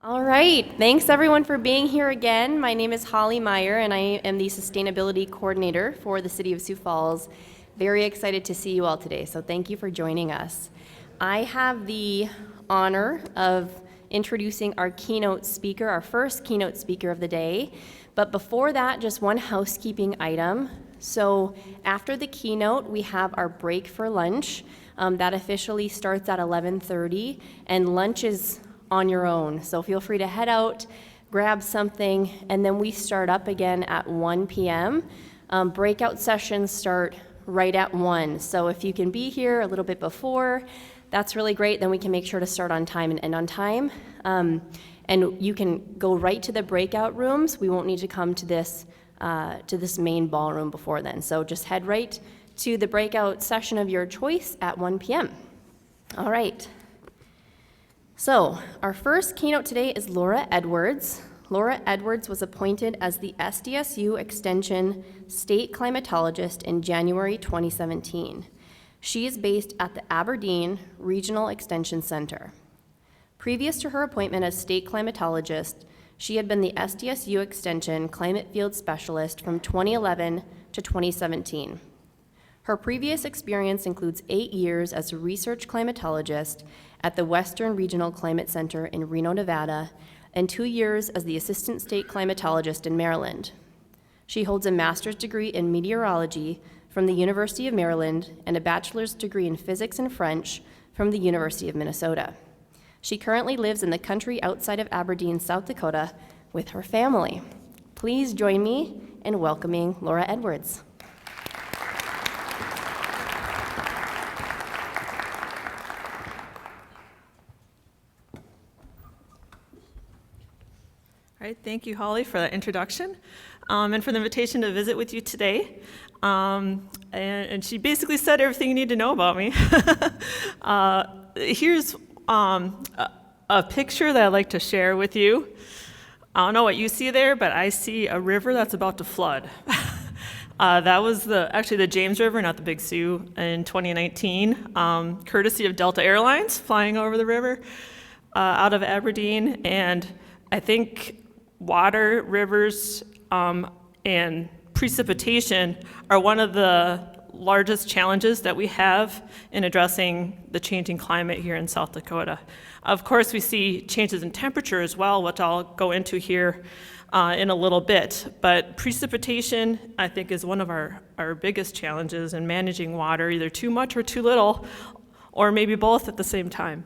All right, thanks everyone for being here again. My name is Holly Meyer and I am the Sustainability Coordinator for the City of Sioux Falls. Very excited to see you all today, so thank you for joining us. I have the honor of introducing our keynote speaker, our first keynote speaker of the day. But before that, just one housekeeping item. So after the keynote, we have our break for lunch. That officially starts at 11:30, and lunch is on your own. So feel free to head out, grab something, and then we start up again at 1 p.m. Breakout sessions start right at 1. So if you can be here a little bit before, that's really great. Then we can make sure to start on time and end on time. And you can go right to the breakout rooms. We won't need to come to this main ballroom before then. So just head right to the breakout session of your choice at 1 p.m. All right. So our first keynote today is Laura Edwards. Laura Edwards was appointed as the SDSU Extension State Climatologist in January 2017. She is based at the Aberdeen Regional Extension Center. Previous to her appointment as state climatologist, she had been the SDSU Extension Climate Field Specialist from 2011 to 2017. Her previous experience includes 8 years as a research climatologist at the Western Regional Climate Center in Reno, Nevada, and 2 years as the assistant state climatologist in Maryland. She holds a master's degree in meteorology from the University of Maryland and a bachelor's degree in physics and French from the University of Minnesota. She currently lives in the country outside of Aberdeen, South Dakota, with her family. Please join me in welcoming Laura Edwards. All right, thank you, Holly, for that introduction and for the invitation to visit with you today. And she basically said everything you need to know about me. Here's a picture that I'd like to share with you. I don't know what you see there, but I see a river that's about to flood. That was actually the James River, not the Big Sioux, in 2019, courtesy of Delta Airlines flying over the river out of Aberdeen. And I think water, rivers, and precipitation are one of the largest challenges that we have in addressing the changing climate here in South Dakota. Of course, we see changes in temperature as well, which I'll go into here in a little bit. But precipitation, I think, is one of our biggest challenges in managing water, either too much or too little, or maybe both at the same time.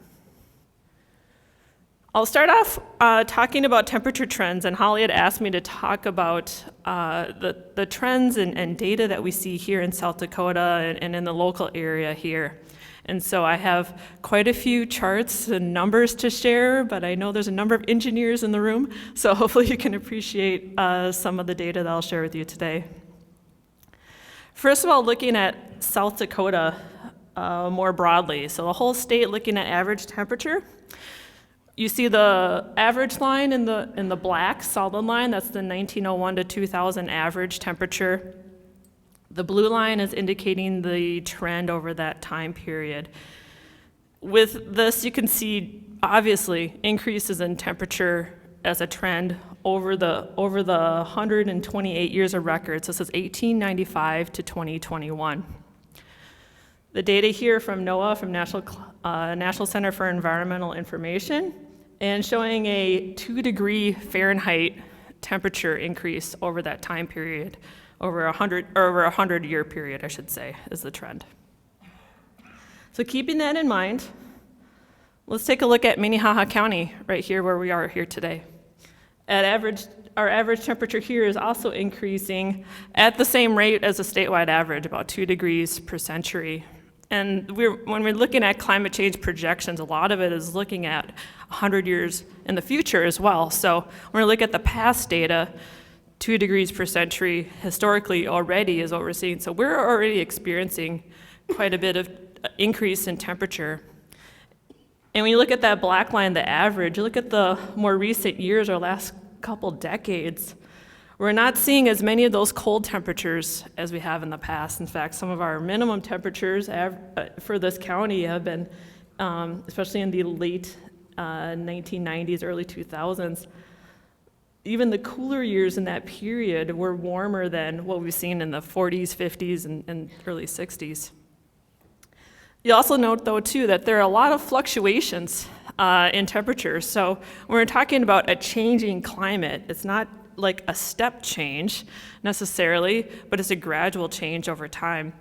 I'll start off talking about temperature trends, and Holly had asked me to talk about the trends and data that we see here in South Dakota and in the local area here. And so I have quite a few charts and numbers to share, but I know there's a number of engineers in the room, so hopefully you can appreciate some of the data that I'll share with you today. First of all, looking at South Dakota more broadly, so the whole state looking at average temperature. You see the average line in the black solid line, that's the 1901 to 2000 average temperature. The blue line is indicating the trend over that time period. With this, you can see obviously increases in temperature as a trend over the 128 years of records. This is 1895 to 2021. The data here from NOAA, from National Center for Environmental Information, and showing a 2-degree Fahrenheit temperature increase over that time period, over a 100-year period, I should say, is the trend. So keeping that in mind, let's take a look at Minnehaha County, right here where we are here today. Our average temperature here is also increasing at the same rate as the statewide average, about 2 degrees per century. And when we're looking at climate change projections, a lot of it is looking at 100 years in the future as well. So when we look at the past data, 2 degrees per century historically already is what we're seeing. So we're already experiencing quite a bit of increase in temperature. And when you look at that black line, the average, you look at the more recent years or last couple decades, we're not seeing as many of those cold temperatures as we have in the past. In fact, some of our minimum temperatures for this county have been, especially in the late 1990s, early 2000s, even the cooler years in that period were warmer than what we've seen in the 40s, 50s, and early 60s. You also note, though, too, that there are a lot of fluctuations in temperature. So when we're talking about a changing climate, it's not like a step change necessarily, but it's a gradual change over time.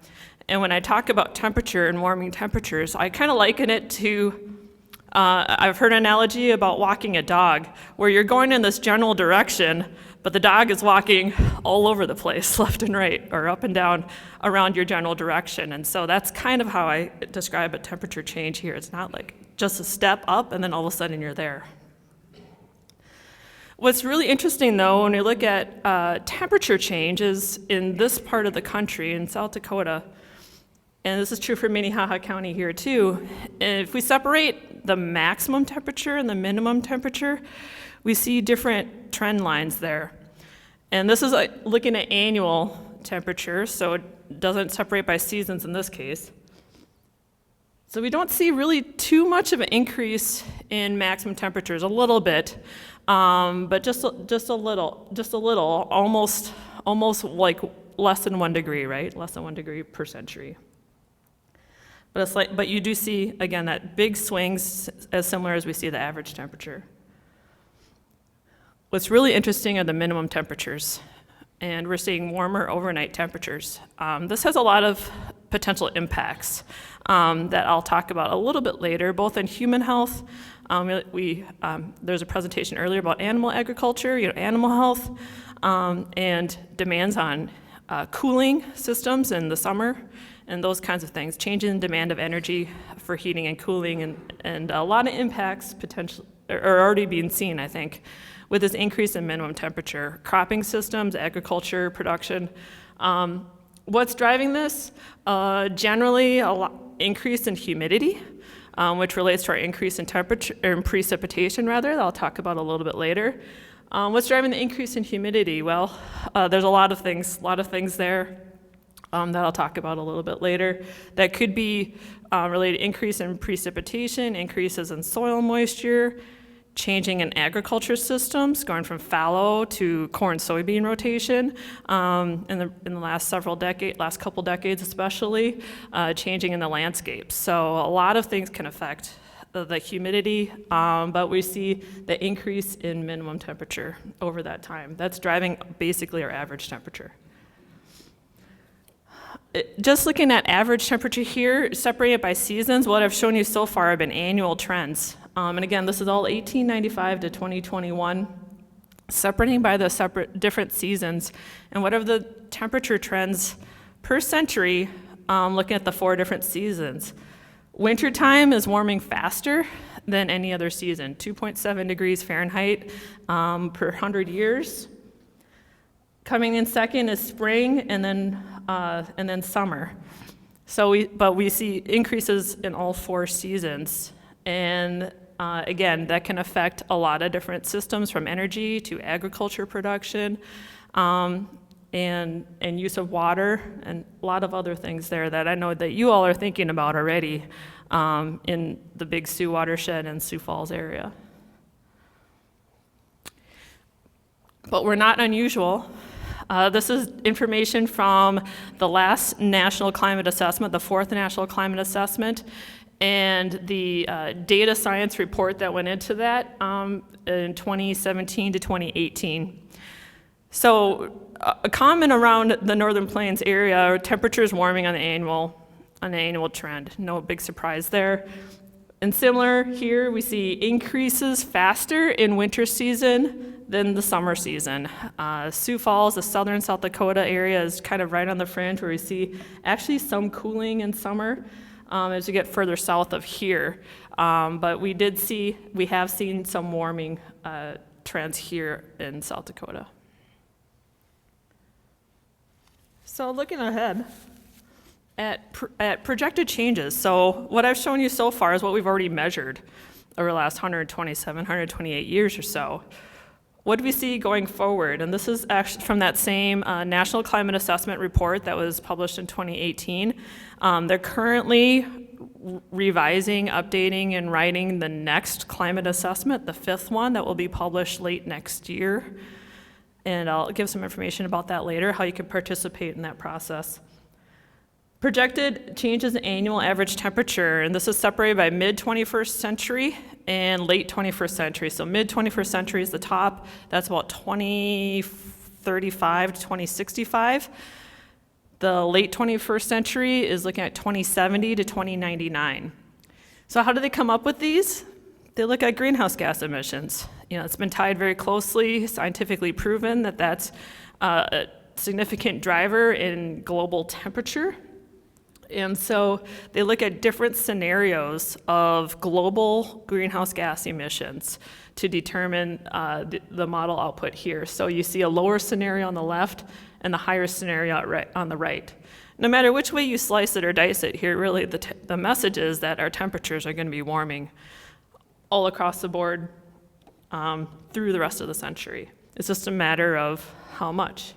And when I talk about temperature and warming temperatures, I kind of liken it to, I've heard an analogy about walking a dog, where you're going in this general direction, but the dog is walking all over the place, left and right, or up and down around your general direction. And so that's kind of how I describe a temperature change here. It's not like just a step up and then all of a sudden you're there. What's really interesting, though, when we look at temperature changes in this part of the country, in South Dakota, and this is true for Minnehaha County here too, if we separate the maximum temperature and the minimum temperature, we see different trend lines there. And this is looking at annual temperature, so it doesn't separate by seasons in this case. So we don't see really too much of an increase in maximum temperatures, a little bit, but just a little, almost like less than 1 degree, right? Less than 1 degree per century. But you do see, again, that big swings as similar as we see the average temperature. What's really interesting are the minimum temperatures, and we're seeing warmer overnight temperatures. This has a lot of potential impacts that I'll talk about a little bit later, both in human health. There's a presentation earlier about animal agriculture, animal health, and demands on cooling systems in the summer, and those kinds of things, changing the demand of energy for heating and cooling, and a lot of impacts are already being seen, I think, with this increase in minimum temperature. Cropping systems, agriculture, production. What's driving this? Generally, increase in humidity, which relates to our increase in temperature, or in precipitation rather, that I'll talk about a little bit later. What's driving the increase in humidity? Well, there's a lot of things there that I'll talk about a little bit later. That could be related to increase in precipitation, increases in soil moisture, changing in agriculture systems, going from fallow to corn-soybean rotation in the last couple decades especially, changing in the landscape. So a lot of things can affect the humidity, but we see the increase in minimum temperature over that time. That's driving basically our average temperature. Just looking at average temperature here, separated by seasons, what I've shown you so far have been annual trends. And again, this is all 1895 to 2021, separating by the different seasons. And what are the temperature trends per century, looking at the 4 different seasons. Wintertime is warming faster than any other season, 2.7 degrees Fahrenheit per 100 years. Coming in second is spring, and then summer. But we see increases in all 4 seasons. And again, that can affect a lot of different systems, from energy to agriculture production, and use of water, and a lot of other things there that I know that you all are thinking about already in the Big Sioux Watershed and Sioux Falls area. But we're not unusual. This is information from the last National Climate Assessment, the 4th National Climate Assessment, and the data science report that went into that in 2017 to 2018. So a common around the Northern Plains area are temperatures warming on the annual trend. No big surprise there. And similar here, we see increases faster in winter season than the summer season. Sioux Falls, the southern South Dakota area, is kind of right on the fringe where we see actually some cooling in summer as you get further south of here. But we have seen some warming trends here in South Dakota. So looking ahead at projected changes. So what I've shown you so far is what we've already measured over the last 127, 128 years or so. What do we see going forward? And this is actually from that same National Climate Assessment report that was published in 2018. They're currently revising, updating, and writing the next climate assessment, the 5th one that will be published late next year. And I'll give some information about that later, how you can participate in that process. Projected changes in annual average temperature, and this is separated by mid-21st century and late 21st century. So mid-21st century is the top. That's about 2035 to 2065. The late 21st century is looking at 2070 to 2099. So how do they come up with these? They look at greenhouse gas emissions. It's been tied very closely, scientifically proven that that's a significant driver in global temperature. And so they look at different scenarios of global greenhouse gas emissions to determine the model output here. So you see a lower scenario on the left and the higher scenario on the right. No matter which way you slice it or dice it here, really the message is that our temperatures are going to be warming all across the board through the rest of the century. It's just a matter of how much.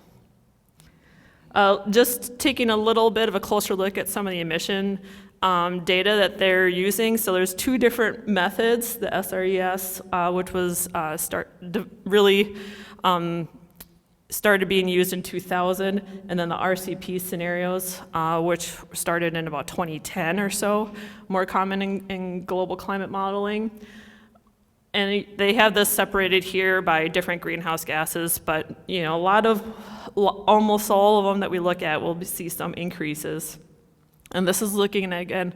Just taking a little bit of a closer look at some of the emission data that they're using. So there's 2 different methods, the SRES, which was really started being used in 2000, and then the RCP scenarios, which started in about 2010 or so, more common in global climate modeling. And they have this separated here by different greenhouse gases, but almost all of them that we look at will see some increases. And this is looking again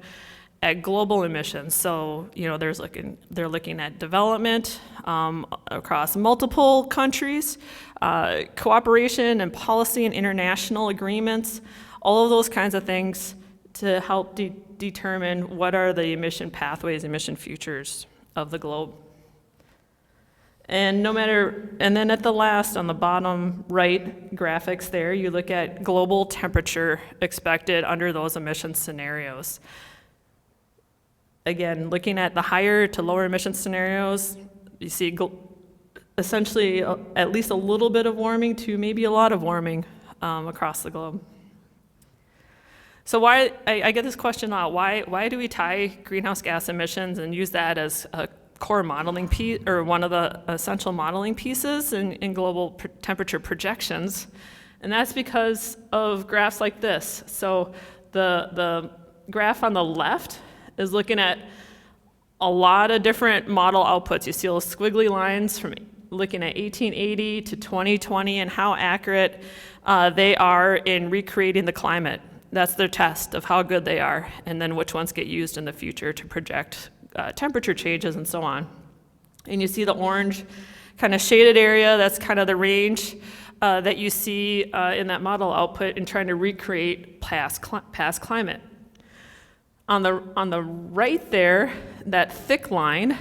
at global emissions. So they're looking at development across multiple countries, cooperation and policy and international agreements, all of those kinds of things to help determine what are the emission pathways, emission futures of the globe. And then at the last, on the bottom right graphics there, you look at global temperature expected under those emission scenarios. Again, looking at the higher to lower emission scenarios, you see essentially at least a little bit of warming to maybe a lot of warming across the globe. So why, I get this question a lot, why do we tie greenhouse gas emissions and use that as a core modeling piece, or one of the essential modeling pieces in global temperature projections? And that's because of graphs like this. So the graph on the left is looking at a lot of different model outputs. You see those squiggly lines from looking at 1880 to 2020 and how accurate they are in recreating the climate. That's their test of how good they are, and then which ones get used in the future to project temperature changes and so on. And you see the orange kind of shaded area, that's kind of the range that you see in that model output in trying to recreate past climate. On the right there, that thick line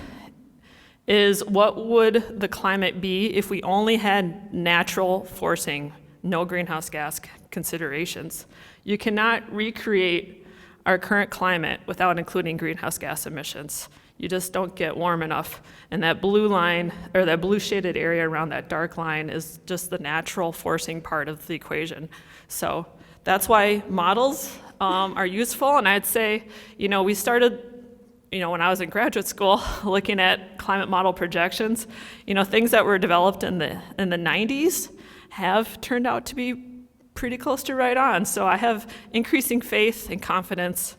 is what would the climate be if we only had natural forcing, no greenhouse gas considerations. You cannot recreate our current climate without including greenhouse gas emissions. You just don't get warm enough. And that blue line, or that blue shaded area around that dark line, is just the natural forcing part of the equation. So that's why models are useful. And I'd say, we started, when I was in graduate school, looking at climate model projections, things that were developed in the 90s have turned out to be pretty close to right on. So I have increasing faith and confidence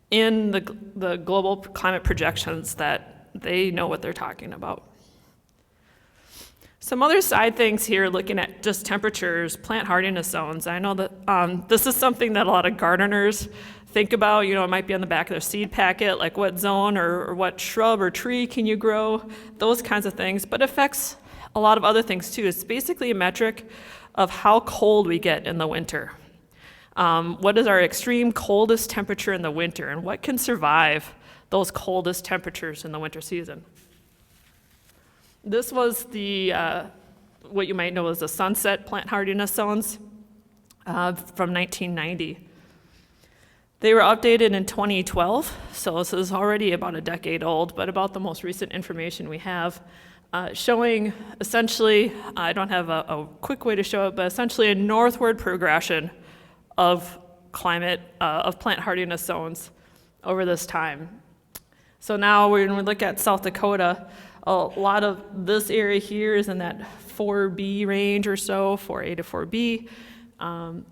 in the global climate projections that they know what they're talking about. Some other side things here, looking at just temperatures, plant hardiness zones. I know that this is something that a lot of gardeners think about. It might be on the back of their seed packet, like what zone or what shrub or tree can you grow, those kinds of things, but it affects a lot of other things too. It's basically a metric of how cold we get in the winter. What is our extreme coldest temperature in the winter, and what can survive those coldest temperatures in the winter season? This was what you might know as the sunset plant hardiness zones from 1990. They were updated in 2012, so this is already about a decade old, but about the most recent information we have, showing essentially, I don't have a quick way to show it, but essentially a northward progression of climate, of plant hardiness zones over this time. So now when we look at South Dakota, a lot of this area here is in that 4B range or so, 4A to 4B,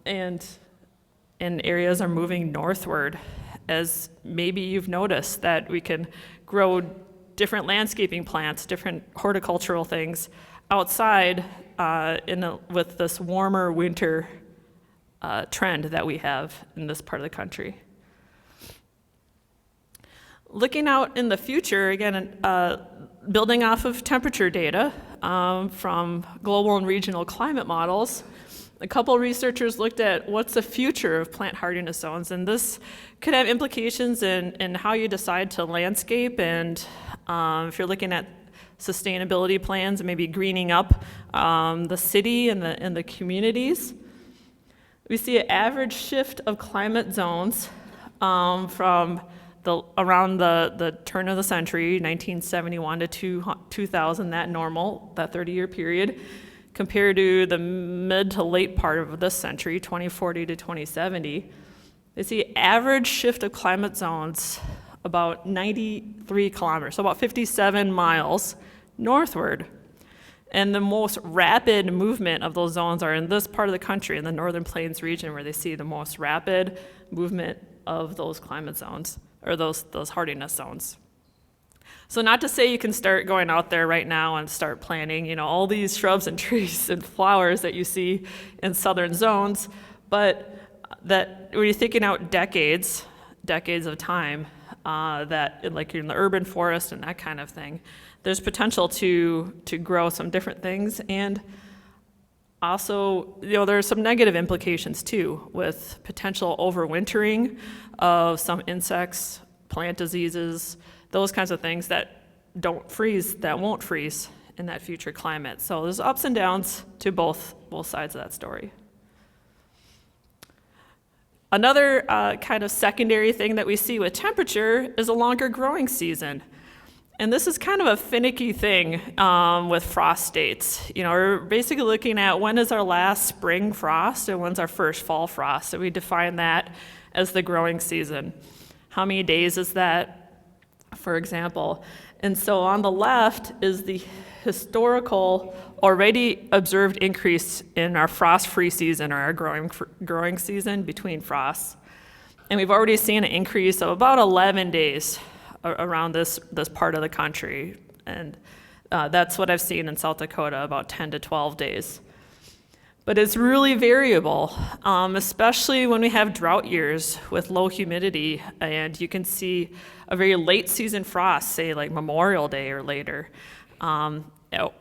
and areas are moving northward, as maybe you've noticed that we can grow different landscaping plants, different horticultural things outside with this warmer winter trend that we have in this part of the country. Looking out in the future, again, building off of temperature data from global and regional climate models, a couple researchers looked at what's the future of plant hardiness zones, and this could have implications in how you decide to landscape, and if you're looking at sustainability plans and maybe greening up the city and the communities. We see an average shift of climate zones from around the turn of the century, 1971 to 2000, that 30-year period, compared to the mid to late part of this century, 2040 to 2070. They see average shift of climate zones about 93 kilometers, so about 57 miles northward. And the most rapid movement of those zones are in this part of the country, in the Northern Plains region, where they see the most rapid movement of those climate zones, or those hardiness zones. So not to say you can start going out there right now and start planting, all these shrubs and trees and flowers that you see in southern zones, but that when you're thinking out decades of time, that like you're in the urban forest and that kind of thing, there's potential to grow some different things. And also, there's some negative implications too, with potential overwintering of some insects, plant diseases, those kinds of things that won't freeze in that future climate. So there's ups and downs to both sides of that story. Another kind of secondary thing that we see with temperature is a longer growing season. And this is kind of a finicky thing with frost dates. We're basically looking at when is our last spring frost and when's our first fall frost. So we define that as the growing season. How many days is that, for example? And so on the left is the historical already observed increase in our frost-free season, or our growing season between frosts. And we've already seen an increase of about 11 days around this part of the country. And that's what I've seen in South Dakota, about 10 to 12 days. But it's really variable, especially when we have drought years with low humidity, and you can see a very late season frost, say like Memorial Day or later. When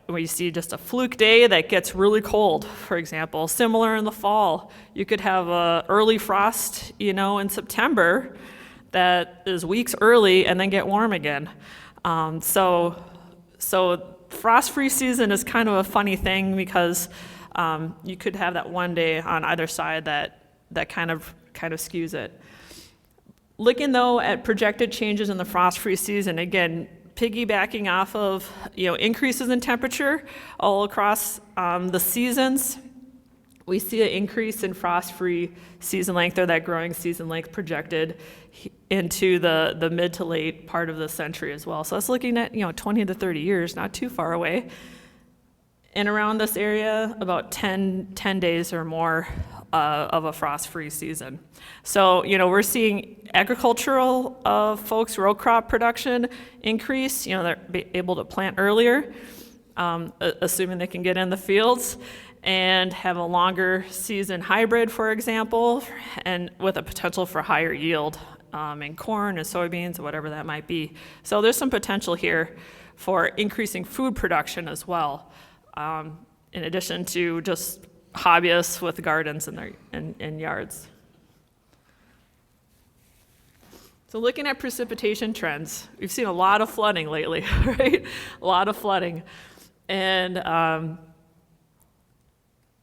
you see just a fluke day that gets really cold, for example. Similar in the fall, you could have a early frost, in September that is weeks early and then get warm again. So frost-free season is kind of a funny thing because you could have that one day on either side that kind of skews it. Looking though at projected changes in the frost-free season, again, piggybacking off of increases in temperature all across the seasons, we see an increase in frost-free season length, or that growing season length projected into the mid to late part of the century as well. So that's looking at 20 to 30 years, not too far away. And around this area, about 10 days or more of a frost-free season. So, we're seeing agricultural folks, row crop production increase. They're able to plant earlier, assuming they can get in the fields, and have a longer season hybrid, for example, and with a potential for higher yield in corn and soybeans, whatever that might be. So there's some potential here for increasing food production as well, in addition to just hobbyists with gardens in yards. So looking at precipitation trends, we've seen a lot of flooding lately, right? A lot of flooding. And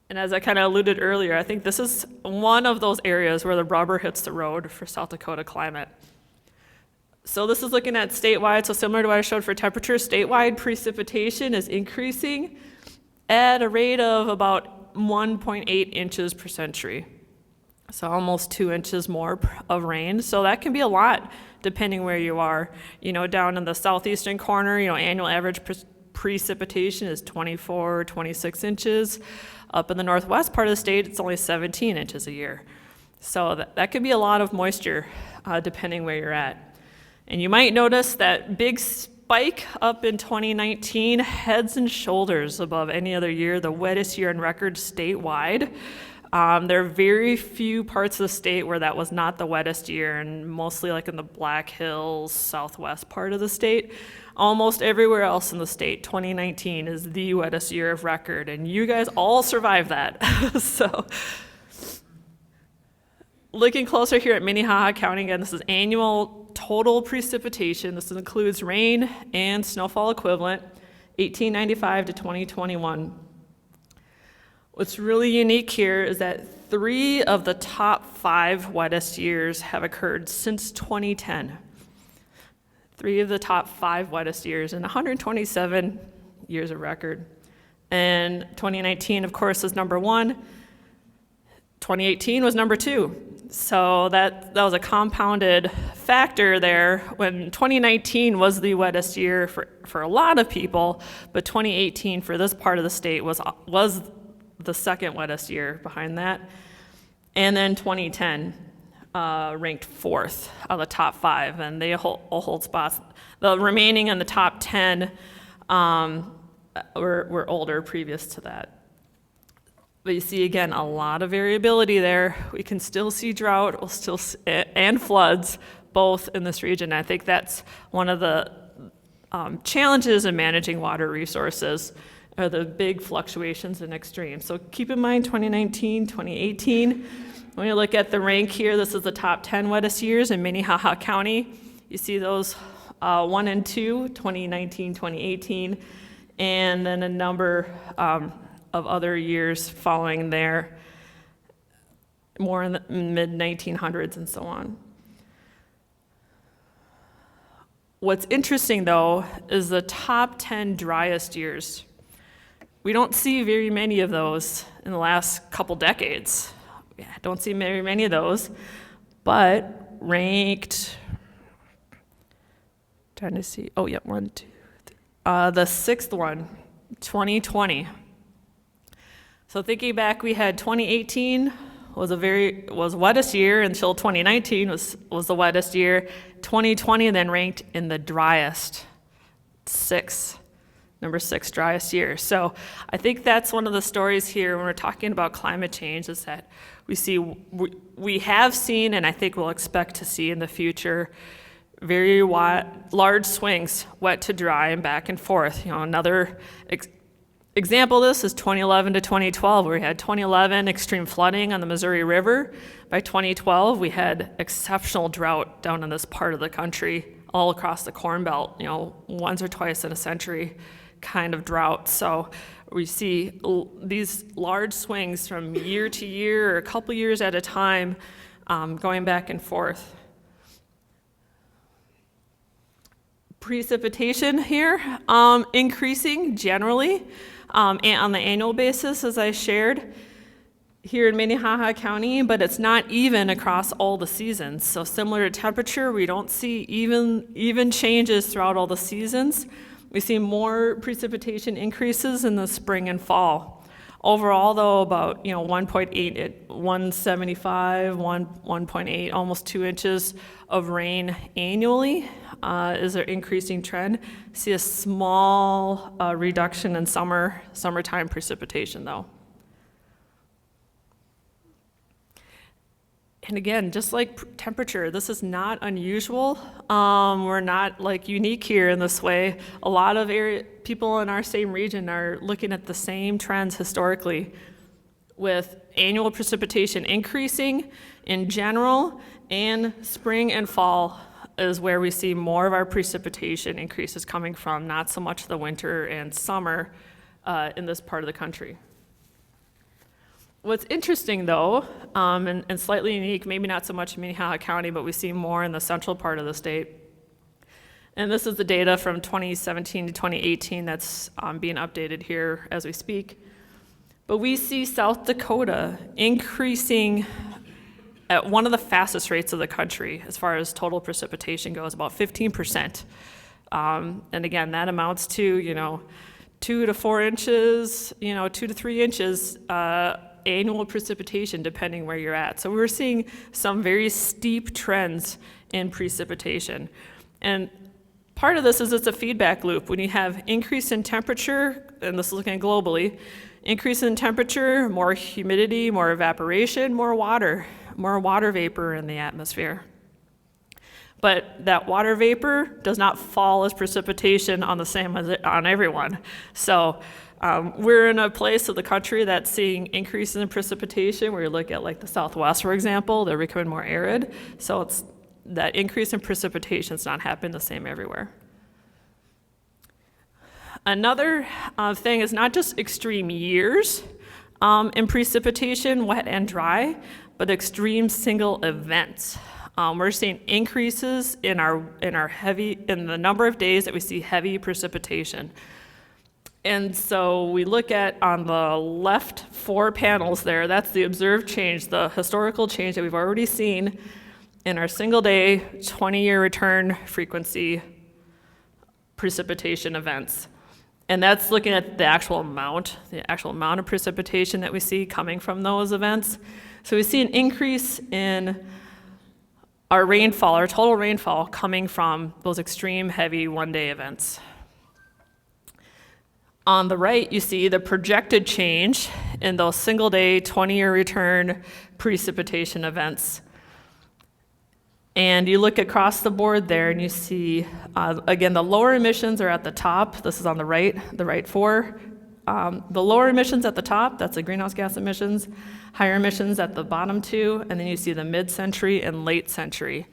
as I kind of alluded earlier, I think this is one of those areas where the rubber hits the road for South Dakota climate. So this is looking at statewide, so similar to what I showed for temperature, statewide precipitation is increasing at a rate of about 1.8 inches per century. So almost 2 inches more of rain. So that can be a lot depending where you are. Down in the southeastern corner, annual average precipitation is 24, 26 inches. Up in the northwest part of the state, it's only 17 inches a year. So that could be a lot of moisture depending where you're at. And you might notice that big spike up in 2019, heads and shoulders above any other year, the wettest year on record statewide. There are very few parts of the state where that was not the wettest year, and mostly like in the Black Hills, southwest part of the state. Almost everywhere else in the state, 2019 is the wettest year of record, and you guys all survived that. So, looking closer here at Minnehaha County, again, this is annual total precipitation. This includes rain and snowfall equivalent, 1895 to 2021. What's really unique here is that 3 of the top 5 wettest years have occurred since 2010. 3 of the top 5 wettest years in 127 years of record. And 2019, of course, is number 1. 2018 was number 2. So that was a compounded factor there when 2019 was the wettest year for a lot of people, but 2018 for this part of the state was the second wettest year behind that. And then 2010 ranked 4th of the top 5, and they hold spots. The remaining in the top 10 were older previous to that. But you see, again, a lot of variability there. We can still see drought and floods both in this region. I think that's one of the challenges in managing water resources are the big fluctuations and extremes. So keep in mind 2019, 2018. When you look at the rank here, this is the top 10 wettest years in Minnehaha County. You see those 1 and 2, 2019, 2018, and then a number of other years following there, more in the mid-1900s and so on. What's interesting, though, is the top 10 driest years. We don't see very many of those in the last couple decades. Don't see very many of those, but ranked, trying to see, 1, 2, 3. The 6th one, 2020. So thinking back, we had 2018 was wettest year until 2019 was the wettest year. 2020 then ranked in the driest, number 6 driest year. So I think that's one of the stories here when we're talking about climate change is that we have seen, and I think we'll expect to see in the future, very large swings, wet to dry and back and forth. Another example of this is 2011 to 2012, where we had 2011 extreme flooding on the Missouri River. By 2012, we had exceptional drought down in this part of the country, all across the Corn Belt, once or twice in a century kind of drought. So we see these large swings from year to year or a couple years at a time going back and forth. Precipitation here increasing generally and on the annual basis, as I shared here in Minnehaha County, but it's not even across all the seasons. So similar to temperature, we don't see even changes throughout all the seasons. We see more precipitation increases in the spring and fall. Overall, though, about 1.8, 175, 1.8, almost 2 inches of rain annually is an increasing trend. See a small reduction in summertime precipitation, though. And again, just like temperature, this is not unusual. We're not unique here in this way. A lot of people in our same region are looking at the same trends historically, with annual precipitation increasing in general, and spring and fall is where we see more of our precipitation increases coming from, not so much the winter and summer in this part of the country. What's interesting, though, and slightly unique, maybe not so much in Minnehaha County, but we see more in the central part of the state. And this is the data from 2017 to 2018 that's being updated here as we speak. But we see South Dakota increasing at one of the fastest rates of the country as far as total precipitation goes, about 15%. And again, that amounts to, 2 to 4 inches, 2 to 3 inches annual precipitation, depending where you're at. So we're seeing some very steep trends in precipitation. And part of this is it's a feedback loop. When you have increase in temperature, and this is looking globally, increase in temperature, more humidity, more evaporation, more water vapor in the atmosphere. But that water vapor does not fall as precipitation on the same as on everyone. So we're in a place of the country that's seeing increases in precipitation, where you look at like the Southwest, for example, they're becoming more arid. So it's that increase in precipitation is not happening the same everywhere. Another thing is not just extreme years in precipitation, wet and dry, but extreme single events. We're seeing increases in in the number of days that we see heavy precipitation. And so we look at on the left 4 panels there, that's the observed change, the historical change that we've already seen in our single day, 20-year return frequency precipitation events. And that's looking at the actual amount of precipitation that we see coming from those events. So we see an increase in our rainfall, our total rainfall, coming from those extreme heavy one-day events. On the right, you see the projected change in those single-day, 20-year return precipitation events. And you look across the board there, and you see, again, the lower emissions are at the top. This is on the right 4. The lower emissions at the top, that's the greenhouse gas emissions. Higher emissions at the bottom 2, and then you see the mid-century and late century,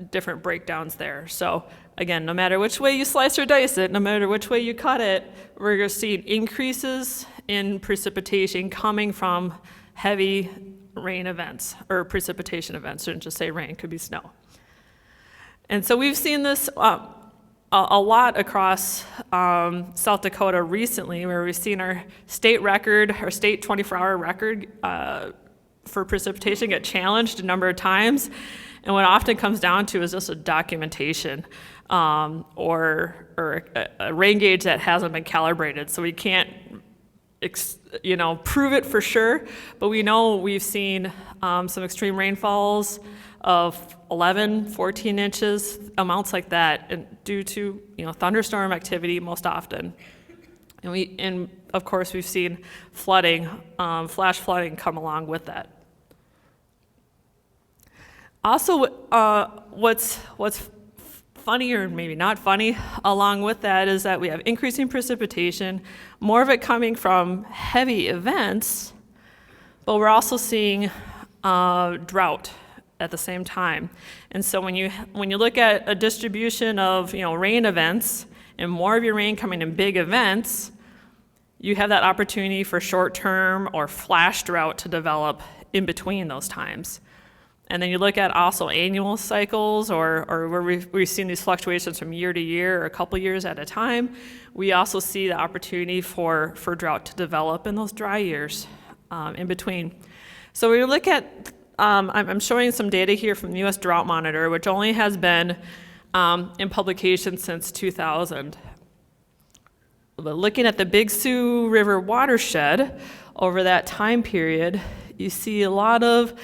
different breakdowns there. So again, no matter which way you slice or dice it, no matter which way you cut it, we're going to see increases in precipitation coming from heavy rain events, or precipitation events. Shouldn't just say rain, could be snow. And so we've seen this a lot across South Dakota recently, where we've seen our state 24-hour record for precipitation get challenged a number of times. And what it often comes down to is just a documentation or a rain gauge that hasn't been calibrated. So we can't prove it for sure, but we know we've seen some extreme rainfalls of 11, 14 inches, amounts like that, and due to thunderstorm activity most often. And of course we've seen flooding, flash flooding come along with that. Also, what's funny, or maybe not funny, along with that is that we have increasing precipitation, more of it coming from heavy events, but we're also seeing drought at the same time. And so when you look at a distribution of rain events, and more of your rain coming in big events, you have that opportunity for short-term or flash drought to develop in between those times. And then you look at also annual cycles, or where we've seen these fluctuations from year to year, or a couple years at a time. We also see the opportunity for drought to develop in those dry years in between. So we look at, I'm showing some data here from the U.S. Drought Monitor, which only has been in publication since 2000. But looking at the Big Sioux River watershed over that time period, you see a lot of,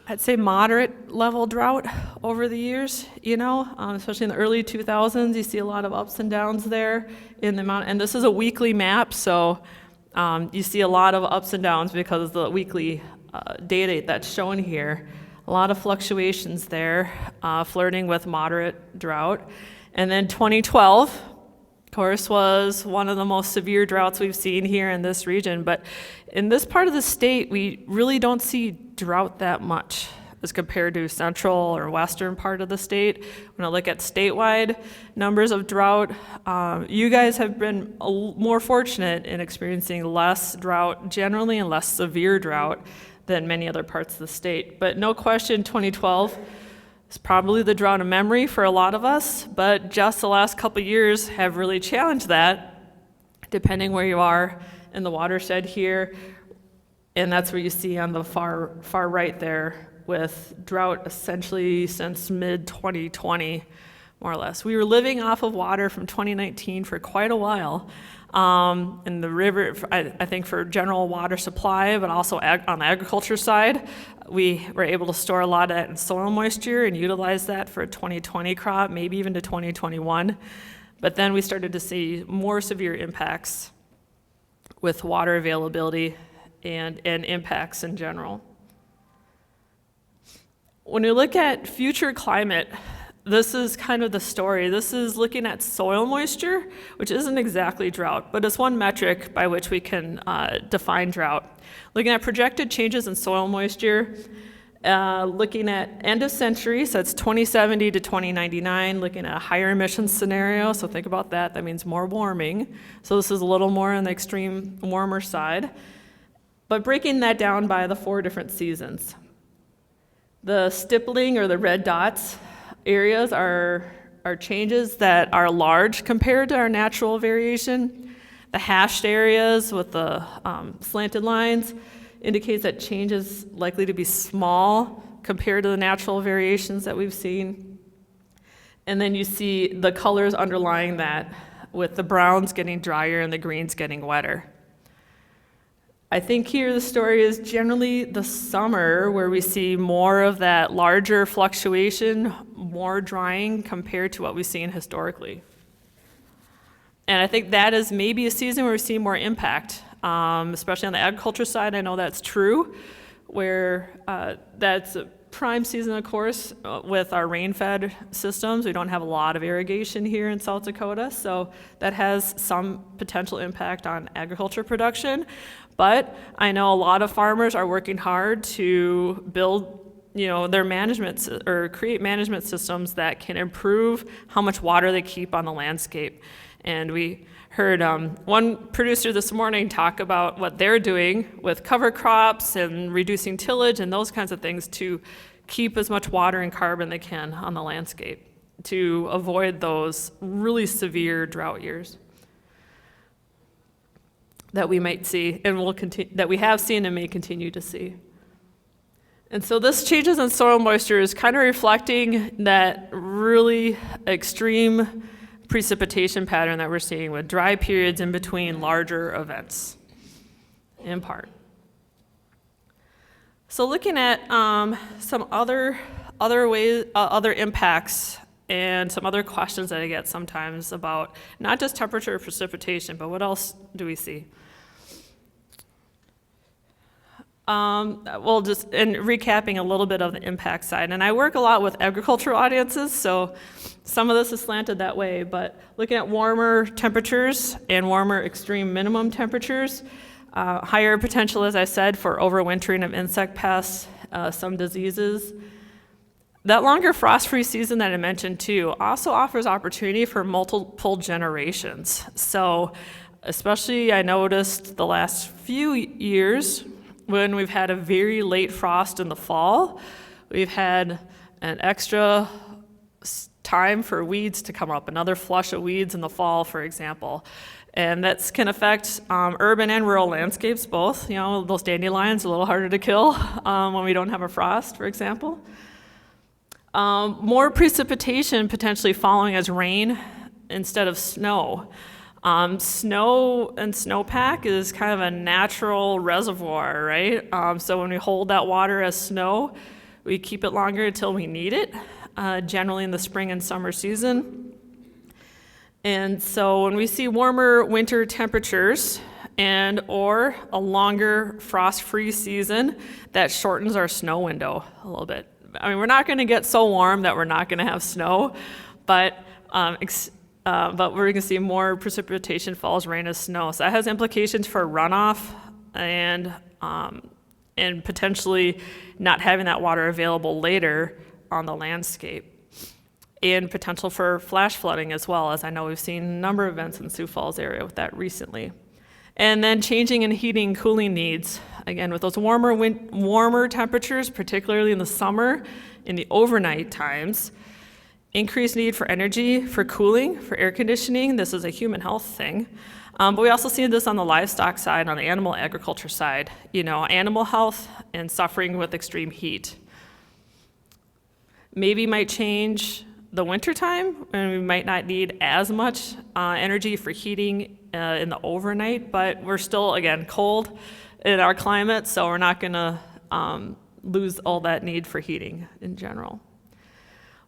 I'd say, moderate level drought over the years, especially in the early 2000s. You see a lot of ups and downs there in the amount, and this is a weekly map, so you see a lot of ups and downs because of the weekly data that's shown here. A lot of fluctuations there, flirting with moderate drought. And then 2012, of course, was one of the most severe droughts we've seen here in this region. But in this part of the state, we really don't see drought that much as compared to central or western part of the state. When I look at statewide numbers of drought, you guys have been more fortunate in experiencing less drought generally and less severe drought than many other parts of the state. But no question, 2012 is probably the drought of memory for a lot of us, but just the last couple years have really challenged that, depending where you are in the watershed here. And that's what you see on the far right there with drought essentially since mid-2020, more or less. We were living off of water from 2019 for quite a while. In the river, I think for general water supply, but also on the agriculture side, we were able to store a lot of that in soil moisture and utilize that for a 2020 crop, maybe even to 2021. But then we started to see more severe impacts with water availability and impacts in general. When we look at future climate, this is kind of the story. This is looking at soil moisture, which isn't exactly drought, but it's one metric by which we can define drought. Looking at projected changes in soil moisture, looking at end of century, so it's 2070 to 2099, looking at a higher emissions scenario, so think about that, that means more warming. So this is a little more on the extreme warmer side. But breaking that down by the 4 different seasons. The stippling or the red dots areas are changes that are large compared to our natural variation. The hashed areas with the slanted lines indicates that change is likely to be small compared to the natural variations that we've seen. And then you see the colors underlying that with the browns getting drier and the greens getting wetter. I think here the story is generally the summer where we see more of that larger fluctuation, more drying compared to what we've seen historically. And I think that is maybe a season where we see more impact, especially on the agriculture side. I know that's true, where that's a prime season, of course, with our rain-fed systems. We don't have a lot of irrigation here in South Dakota, so that has some potential impact on agriculture production. But I know a lot of farmers are working hard to build, their management or create management systems that can improve how much water they keep on the landscape. And we heard one producer this morning talk about what they're doing with cover crops and reducing tillage and those kinds of things to keep as much water and carbon they can on the landscape to avoid those really severe drought years that we might see and that we have seen and may continue to see. And so this changes in soil moisture is kind of reflecting that really extreme precipitation pattern that we're seeing with dry periods in between larger events, in part. So looking at some other ways, other impacts, and some other questions that I get sometimes about not just temperature or precipitation, but what else do we see? Well, just in recapping a little bit of the impact side, and I work a lot with agricultural audiences, so some of this is slanted that way, but looking at warmer temperatures and warmer extreme minimum temperatures, higher potential, as I said, for overwintering of insect pests, some diseases. That longer frost-free season that I mentioned too also offers opportunity for multiple generations. So especially I noticed the last few years when we've had a very late frost in the fall, we've had an extra time for weeds to come up, another flush of weeds in the fall, for example. And that can affect urban and rural landscapes both. Those dandelions are a little harder to kill when we don't have a frost, for example. More precipitation potentially following as rain instead of snow. Snow and snowpack is kind of a natural reservoir, right? So when we hold that water as snow, we keep it longer until we need it, generally in the spring and summer season. And so when we see warmer winter temperatures and or a longer frost-free season, that shortens our snow window a little bit. I mean, we're not going to get so warm that we're not going to have snow, but we're going to see more precipitation, falls, rain, as snow. So that has implications for runoff and potentially not having that water available later on the landscape. And potential for flash flooding as well, as I know we've seen a number of events in Sioux Falls area with that recently. And then changing in heating and cooling needs. Again, with those warmer temperatures, particularly in the summer, in the overnight times, increased need for energy, for cooling, for air conditioning. This is a human health thing. But we also see this on the livestock side, on the animal agriculture side, animal health and suffering with extreme heat. Maybe might change the wintertime, and we might not need as much energy for heating in the overnight, but we're still, again, cold in our climate, so we're not going to lose all that need for heating in general.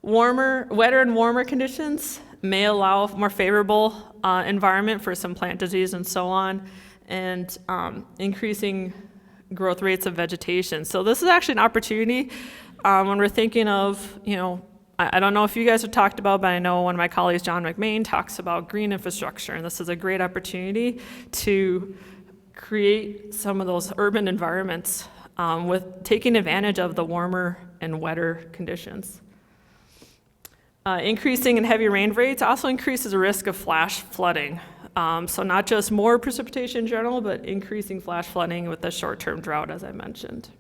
Wetter and warmer conditions may allow more favorable environment for some plant disease and so on, and increasing growth rates of vegetation. So this is actually an opportunity when we're thinking of, I don't know if you guys have talked about, but I know one of my colleagues, John McMain, talks about green infrastructure, and this is a great opportunity to create some of those urban environments with taking advantage of the warmer and wetter conditions. Increasing in heavy rain rates also increases the risk of flash flooding. So not just more precipitation in general, but increasing flash flooding with the short-term drought, as I mentioned.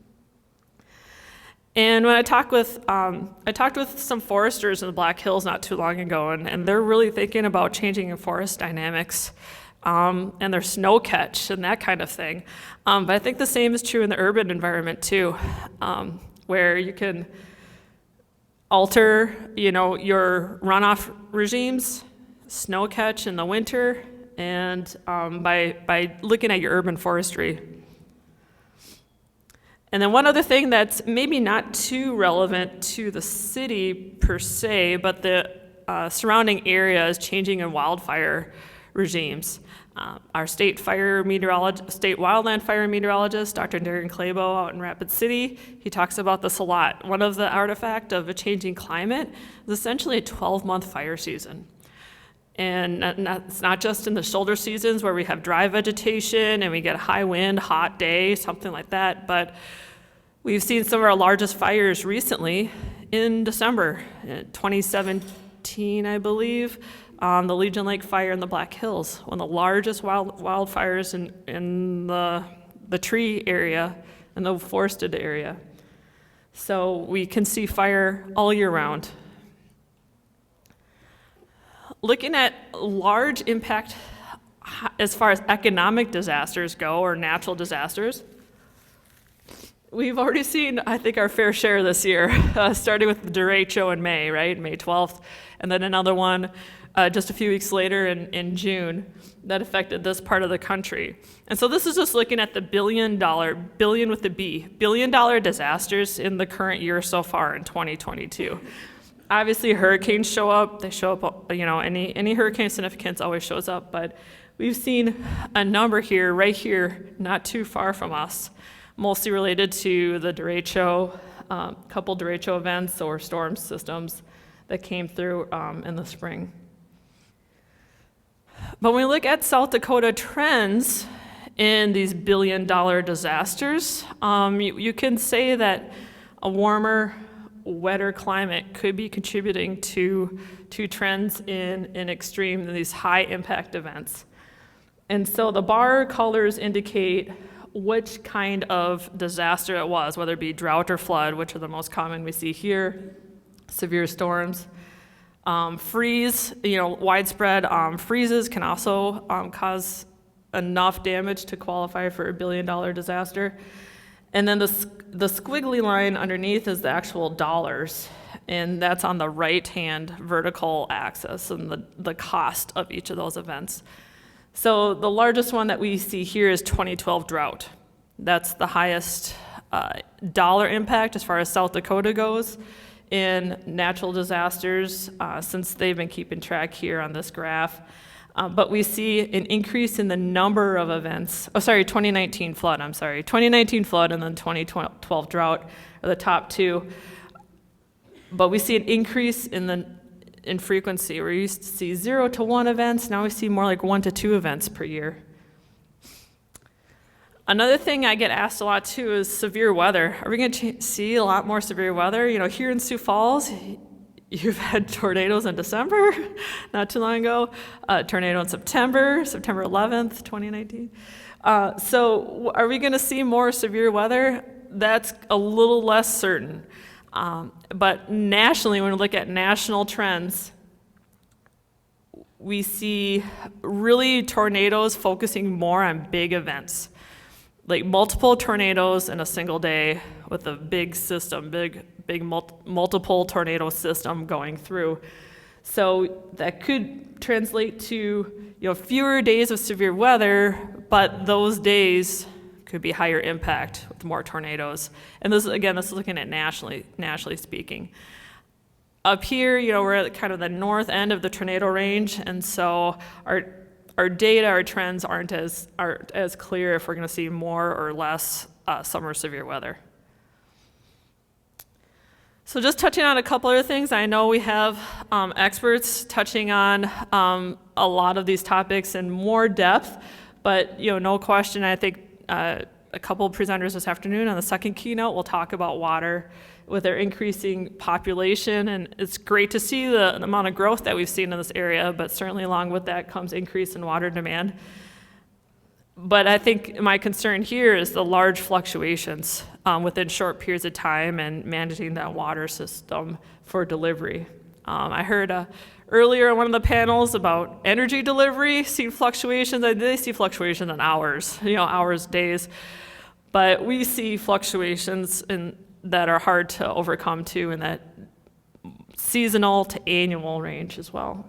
And when I talked with some foresters in the Black Hills not too long ago, and they're really thinking about changing in forest dynamics and their snow catch and that kind of thing. But I think the same is true in the urban environment too, where you can alter, your runoff regimes, snow catch in the winter, and by looking at your urban forestry. And then one other thing that's maybe not too relevant to the city per se, but the surrounding area is changing in wildfire regimes. Our state wildland fire meteorologist, Dr. Darren Clabo out in Rapid City, he talks about this a lot. One of the artifacts of a changing climate is essentially a 12-month fire season. And it's not just in the shoulder seasons where we have dry vegetation and we get high wind, hot day, something like that, but we've seen some of our largest fires recently in December 2017, I believe, the Legion Lake fire in the Black Hills, one of the largest wildfires in the tree area, in the forested area. So we can see fire all year round. Looking at large impact as far as economic disasters go, or natural disasters, we've already seen, I think, our fair share this year, starting with the derecho in May, right, May 12th, and then another one just a few weeks later in June that affected this part of the country. And so this is just looking at the billion with the B, $1 billion disasters in the current year so far in 2022. Obviously, hurricanes show up. They show up, any hurricane significance always shows up, but we've seen a number here, right here, not too far from us, mostly related to the derecho, couple derecho events or storm systems that came through in the spring. But when we look at South Dakota trends in these billion-dollar disasters, you can say that a warmer, wetter climate could be contributing to trends in extreme, these high-impact events. And so the bar colors indicate which kind of disaster it was, whether it be drought or flood, which are the most common we see here, severe storms. Freeze, widespread freezes can also cause enough damage to qualify for $1 billion disaster. And then the squiggly line underneath is the actual dollars, and that's on the right-hand vertical axis and the cost of each of those events. So the largest one that we see here is 2012 drought. That's the highest dollar impact as far as South Dakota goes in natural disasters since they've been keeping track here on this graph. But we see an increase in the number of events. 2019 flood, 2019 flood and then 2012 drought are the top two. But we see an increase in frequency. We used to see 0 to 1 events, now we see more like 1 to 2 events per year. Another thing I get asked a lot too is severe weather. Are we going to see a lot more severe weather? Here in Sioux Falls, you've had tornadoes in December, not too long ago, tornado in September 11th, 2019. So are we going to see more severe weather? That's a little less certain. But nationally, when we look at national trends, we see really tornadoes focusing more on big events, like multiple tornadoes in a single day with a big system, multiple tornado system going through. So that could translate to fewer days of severe weather, but those days could be higher impact with more tornadoes. And this is looking at nationally speaking. Up here, we're at kind of the north end of the tornado range, and so our data, our trends aren't as clear if we're going to see more or less summer severe weather. So just touching on a couple other things, I know we have experts touching on a lot of these topics in more depth, but no question, I think a couple of presenters this afternoon on the second keynote will talk about water with our increasing population, and it's great to see the amount of growth that we've seen in this area, but certainly along with that comes increase in water demand. But I think my concern here is the large fluctuations within short periods of time and managing that water system for delivery. I heard earlier in one of the panels about energy delivery, see fluctuations. They see fluctuations in hours, hours, days. But we see fluctuations that are hard to overcome too in that seasonal to annual range as well.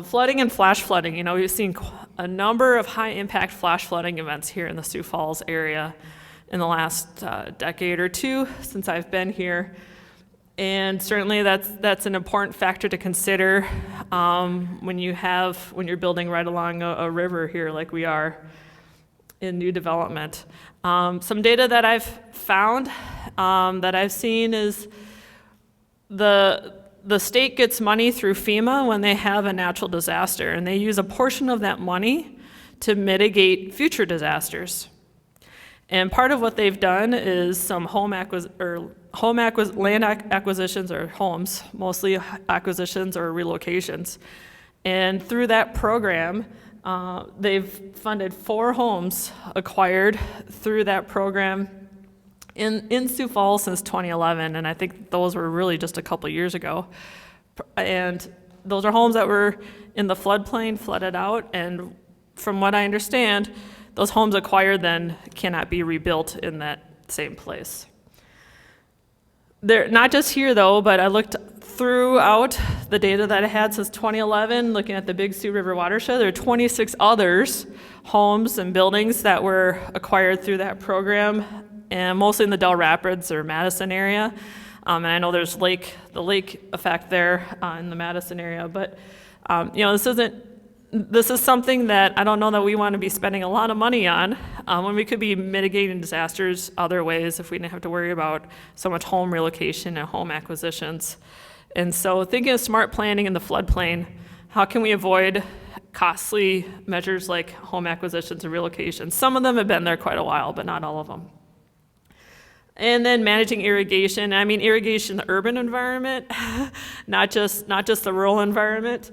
Flooding and flash flooding, we've seen a number of high impact flash flooding events here in the Sioux Falls area in the last decade or two since I've been here. And certainly that's an important factor to consider when you're building right along a river here like we are in new development. Some data that I've found, that I've seen is the state gets money through FEMA when they have a natural disaster, and they use a portion of that money to mitigate future disasters. And part of what they've done is some land acquisitions, or homes, mostly acquisitions or relocations. And through that program, they've funded 4 homes acquired through that program in Sioux Falls since 2011, and I think those were really just a couple years ago. And those are homes that were in the floodplain, flooded out, and from what I understand, those homes acquired then cannot be rebuilt in that same place. They're not just here though, but I looked throughout the data that I had since 2011, looking at the Big Sioux River Watershed. There are 26 others, homes and buildings that were acquired through that program, and mostly in the Del Rapids or Madison area. And I know there's the lake effect there in the Madison area, but this is something that I don't know that we want to be spending a lot of money on when we could be mitigating disasters other ways if we didn't have to worry about so much home relocation and home acquisitions. And so thinking of smart planning in the floodplain, how can we avoid costly measures like home acquisitions and relocations? Some of them have been there quite a while, but not all of them. And then managing irrigation. I mean irrigation in the urban environment, not just the rural environment.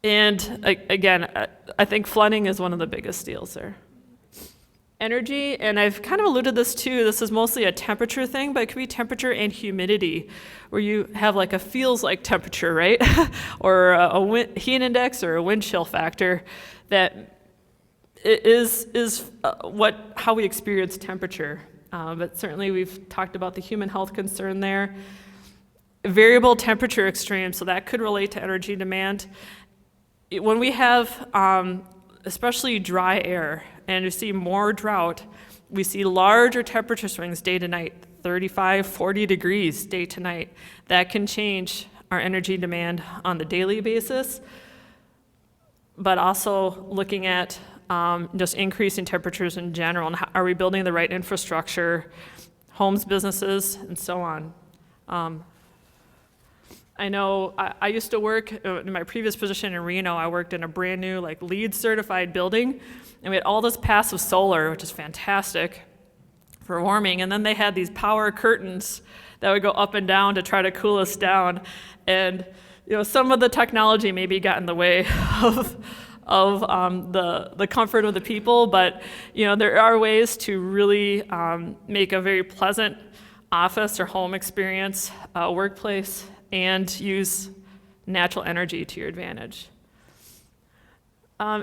And again, I think flooding is one of the biggest deals there. Energy, and I've kind of alluded this too, this is mostly a temperature thing, but it could be temperature and humidity, where you have like a feels like temperature, right? Or a heat index or a wind chill factor that is how we experience temperature. But certainly we've talked about the human health concern there. Variable temperature extremes, so that could relate to energy demand. When we have especially dry air and you see more drought, we see larger temperature swings day to night, 35, 40 degrees day to night. That can change our energy demand on the daily basis, but also looking at just increasing temperatures in general, and are we building the right infrastructure, homes, businesses, and so on. I know I used to work, in my previous position in Reno, I worked in a brand new LEED certified building, and we had all this passive solar, which is fantastic for warming, and then they had these power curtains that would go up and down to try to cool us down. And some of the technology maybe got in the way of the comfort of the people, but there are ways to really make a very pleasant office or home experience, workplace, and use natural energy to your advantage.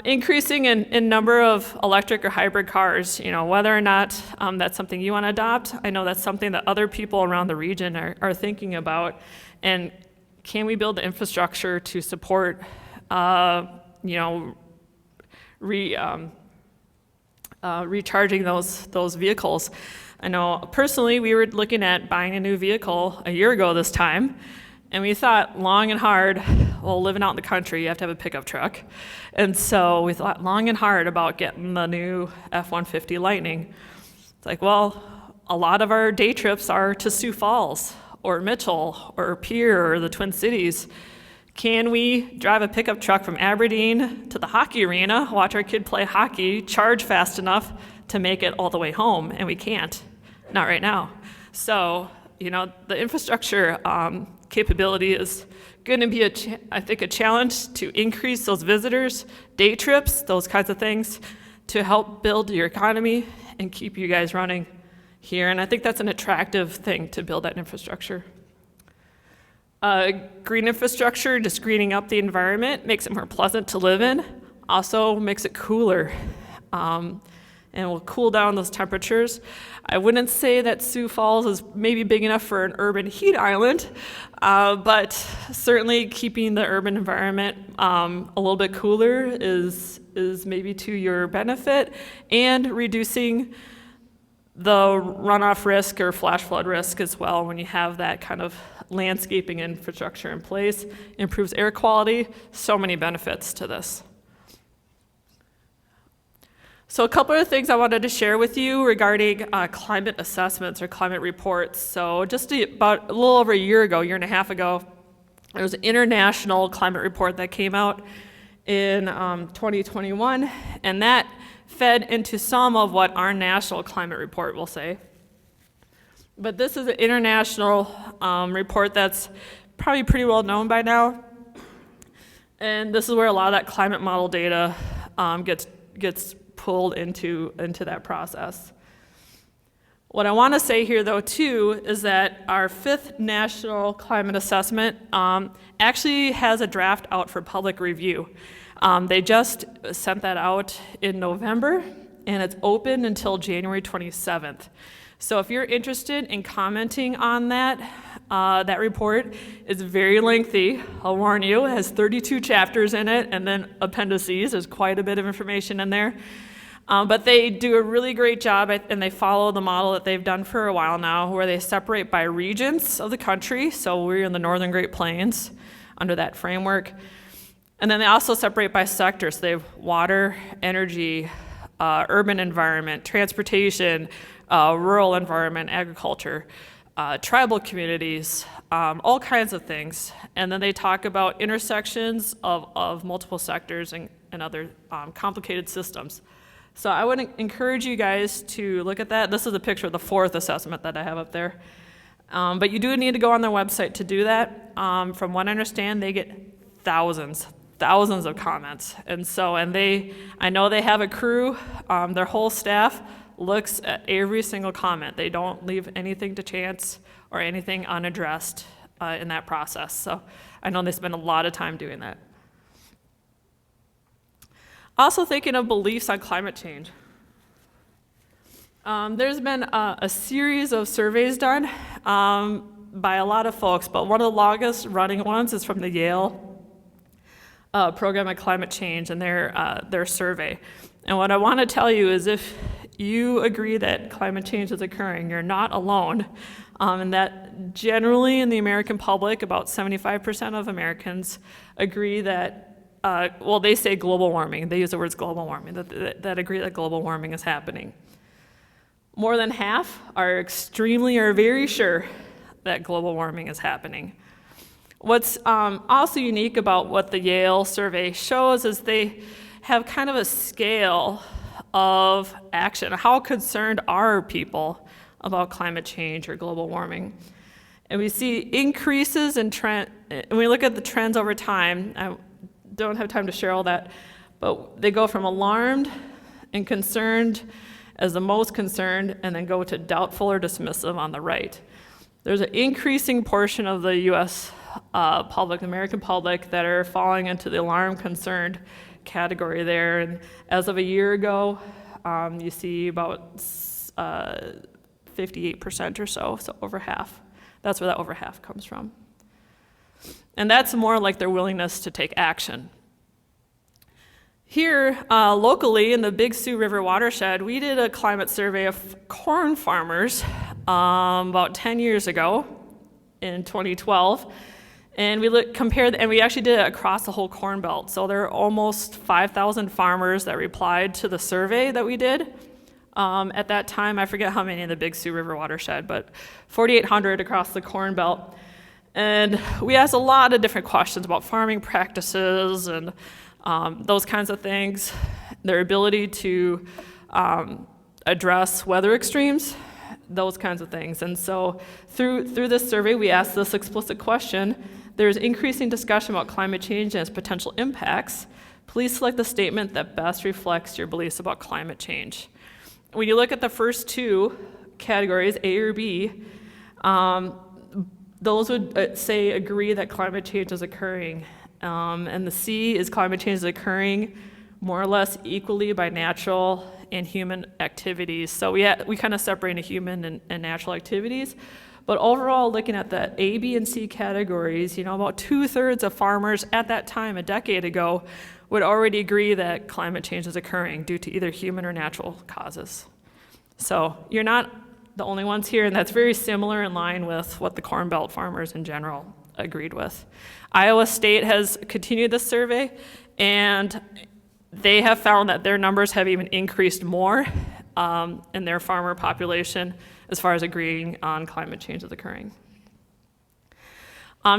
Increasing in number of electric or hybrid cars, whether or not that's something you want to adopt, I know that's something that other people around the region are thinking about. And can we build the infrastructure to support, recharging those vehicles? I know personally we were looking at buying a new vehicle a year ago this time, and we thought long and hard, well, living out in the country, you have to have a pickup truck. And so we thought long and hard about getting the new F-150 Lightning. It's like, well, a lot of our day trips are to Sioux Falls or Mitchell or Pierre or the Twin Cities. Can we drive a pickup truck from Aberdeen to the hockey arena, watch our kid play hockey, charge fast enough to make it all the way home? And we can't, not right now. So, the infrastructure capability is going to be, I think, a challenge to increase those visitors, day trips, those kinds of things, to help build your economy and keep you guys running here. And I think that's an attractive thing to build that infrastructure. Green infrastructure, just greening up the environment, makes it more pleasant to live in, also makes it cooler, and will cool down those temperatures. I wouldn't say that Sioux Falls is maybe big enough for an urban heat island, but certainly keeping the urban environment a little bit cooler is maybe to your benefit, and reducing the runoff risk or flash flood risk as well when you have that kind of landscaping infrastructure in place. Improves air quality, so many benefits to this. So a couple of things I wanted to share with you regarding climate assessments or climate reports. So just about a little over a year and a half ago, there was an international climate report that came out in 2021, and that fed into some of what our national climate report will say. But this is an international report that's probably pretty well known by now. And this is where a lot of that climate model data gets pulled into that process. What I want to say here, though, too, is that our 5th National Climate Assessment actually has a draft out for public review. They just sent that out in November, and it's open until January 27th. So if you're interested in commenting on that, that report is very lengthy, I'll warn you. It has 32 chapters in it, and then appendices. There's quite a bit of information in there. But they do a really great job, and they follow the model that they've done for a while now, where they separate by regions of the country. So we're in the Northern Great Plains under that framework. And then they also separate by sectors. So they have water, energy, urban environment, transportation, rural environment, agriculture, tribal communities, all kinds of things. And then they talk about intersections of multiple sectors and other complicated systems. So I would encourage you guys to look at that. This is a picture of the 4th assessment that I have up there. But you do need to go on their website to do that. From what I understand, they get thousands of comments. And I know they have a crew, their whole staff looks at every single comment. They don't leave anything to chance or anything unaddressed in that process. So I know they spend a lot of time doing that. Also thinking of beliefs on climate change. There's been a series of surveys done by a lot of folks, but one of the longest running ones is from the Yale program on climate change and their survey. And what I want to tell you is if you agree that climate change is occurring, you're not alone. And that generally in the American public, about 75% of Americans agree that they say global warming. They use the words global warming, that agree that global warming is happening. More than half are extremely or very sure that global warming is happening. What's also unique about what the Yale survey shows is they have kind of a scale of action. How concerned are people about climate change or global warming? And we see increases in trend. When we look at the trends over time, I don't have time to share all that, but they go from alarmed and concerned as the most concerned, and then go to doubtful or dismissive on the right. There's an increasing portion of the U.S. public, the American public, that are falling into the alarm concerned category there. And as of a year ago, you see about 58% or so over half. That's where that over half comes from. And that's more like their willingness to take action. Here, locally in the Big Sioux River watershed, we did a climate survey of corn farmers about 10 years ago in 2012. And we actually did it across the whole Corn Belt. So there are almost 5,000 farmers that replied to the survey that we did. At that time, I forget how many in the Big Sioux River watershed, but 4,800 across the Corn Belt. And we asked a lot of different questions about farming practices and those kinds of things, their ability to address weather extremes, those kinds of things. And so through this survey, we asked this explicit question: there's increasing discussion about climate change and its potential impacts. Please select the statement that best reflects your beliefs about climate change. When you look at the first two categories, A or B, those would agree that climate change is occurring. And the C is climate change is occurring more or less equally by natural and human activities. So we kind of separate into human and natural activities. But overall, looking at the A, B, and C categories, about 2/3 of farmers at that time, a decade ago, would already agree that climate change is occurring due to either human or natural causes. So you're not the only ones here, and that's very similar in line with what the Corn Belt farmers in general agreed with. Iowa State has continued this survey, and they have found that their numbers have even increased more in their farmer population as far as agreeing on climate change is occurring.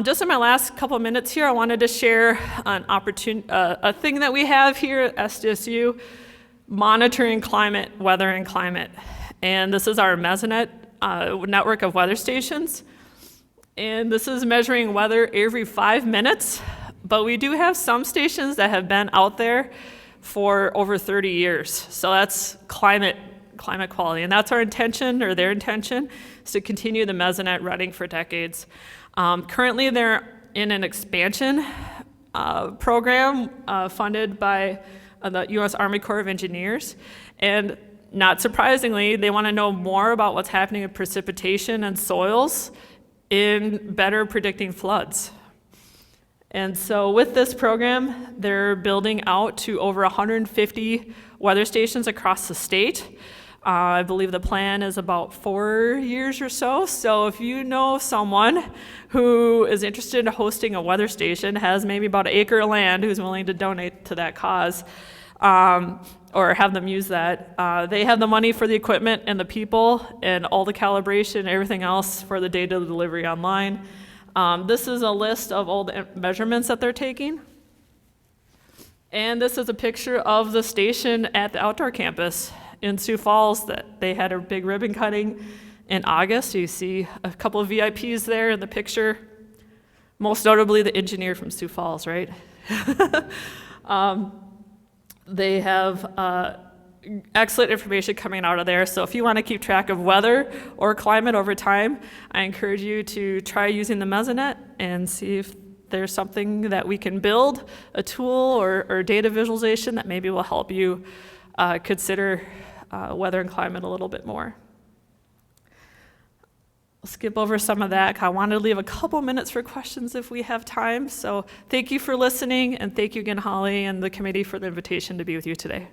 Just in my last couple of minutes here, I wanted to share a thing that we have here at SDSU, monitoring weather and climate. And this is our Mesonet network of weather stations. And this is measuring weather every 5 minutes, but we do have some stations that have been out there for over 30 years. So that's climate quality, and that's our intention, or their intention, is to continue the Mesonet running for decades. Currently, they're in an expansion program funded by the U.S. Army Corps of Engineers, and not surprisingly, they want to know more about what's happening with precipitation and soils in better predicting floods. And so with this program, they're building out to over 150 weather stations across the state. I believe the plan is about 4 years or so. So if you know someone who is interested in hosting a weather station, has maybe about an acre of land, who's willing to donate to that cause, or have them use that. They have the money for the equipment and the people and all the calibration and everything else for the data delivery online. This is a list of all the measurements that they're taking. And this is a picture of the station at the outdoor campus in Sioux Falls that they had a big ribbon cutting in August. You see a couple of VIPs there in the picture, most notably the engineer from Sioux Falls, right? They have excellent information coming out of there. So if you want to keep track of weather or climate over time, I encourage you to try using the Mesonet and see if there's something that we can build, a tool or data visualization that maybe will help you consider weather and climate a little bit more. I'll skip over some of that. I wanted to leave a couple minutes for questions if we have time. So thank you for listening, and thank you again, Holly, and the committee for the invitation to be with you today.